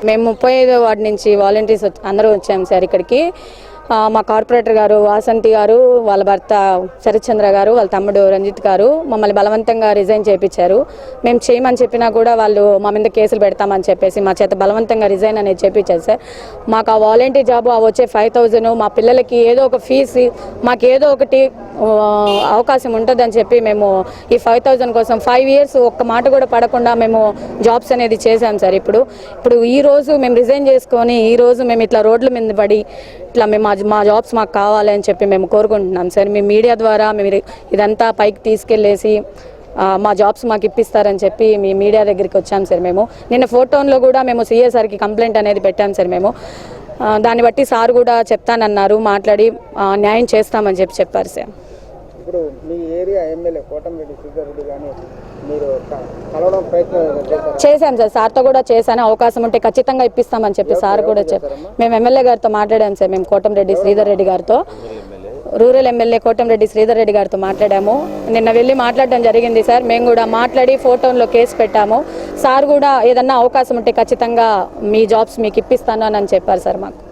మేము 35వ వార్డు నుంచి వాలంటీర్స్ అందరూ వచ్చాము సార్ ఇక్కడికి. మా కార్పొరేటర్ గారు వాసంతి గారు, వాళ్ళ భర్త శరత్చంద్ర గారు, వాళ్ళ తమ్ముడు రంజిత్ గారు మమ్మల్ని బలవంతంగా రిజైన్ చేయించారు. మేము చేయమని చెప్పినా కూడా వాళ్ళు మా మీద కేసులు పెడతామని చెప్పేసి మా చేత బలవంతంగా రిజైన్ అనేది చేయించారు సార్. మాకు ఆ వాలంటీర్ జాబు వచ్చే 5,000 మా పిల్లలకి ఏదో ఒక ఫీజు మాకు ఏదో ఒకటి అవకాశం ఉంటుందని చెప్పి మేము ఈ 5,000 కోసం 5 years ఒక్క మాట కూడా పడకుండా మేము జాబ్స్ అనేది చేశాం సార్. ఇప్పుడు ఈ రోజు మేము రిజైన్ చేసుకొని ఈ రోజు మేము ఇట్లా రోడ్ల మీద పడి ఇట్లా మేము మా జాబ్స్ మాకు కావాలి అని చెప్పి మేము కోరుకుంటున్నాం సార్. మీ మీడియా ద్వారా మేము ఇదంతా పైకి తీసుకెళ్ళేసి మా జాబ్స్ మాకు ఇప్పిస్తారని చెప్పి మీ మీడియా దగ్గరికి వచ్చాం సార్. మేము నిన్న ఫోటోలో కూడా మేము సిఎస్ఆర్కి కంప్లైంట్ అనేది పెట్టాం సార్. మేము దాన్ని బట్టి సార్ కూడా చెప్తానన్నారు, మాట్లాడి న్యాయం చేస్తామని చెప్పారు సార్. ఇప్పుడు మీ ఏరియా ఎమ్మెల్యే కోటంరెడ్డి శ్రీధర్ రెడ్డి గాని మీరు కలవడం ప్రయత్నం చేశాను సార్. సార్తో కూడా చేశాను, అవకాశం ఉంటే ఖచ్చితంగా ఇప్పిస్తామని చెప్పి సార్ కూడా మేము ఎమ్మెల్యే గారితో మాట్లాడాము సార్. మేము కోటంరెడ్డి శ్రీధర్ రెడ్డి గారితో, రూరల్ ఎమ్మెల్యే కోటంరెడ్డి శ్రీధర్ రెడ్డి గారితో మాట్లాడాము. నిన్న వెళ్ళి మాట్లాడడం జరిగింది సార్. మేము కూడా మాట్లాడి ఫోటోలో కేసు పెట్టాము. సార్ కూడా ఏదన్నా అవకాశం ఉంటే ఖచ్చితంగా మీ జాబ్స్ మీకు ఇప్పిస్తాను అని చెప్పారు సార్ మాకు.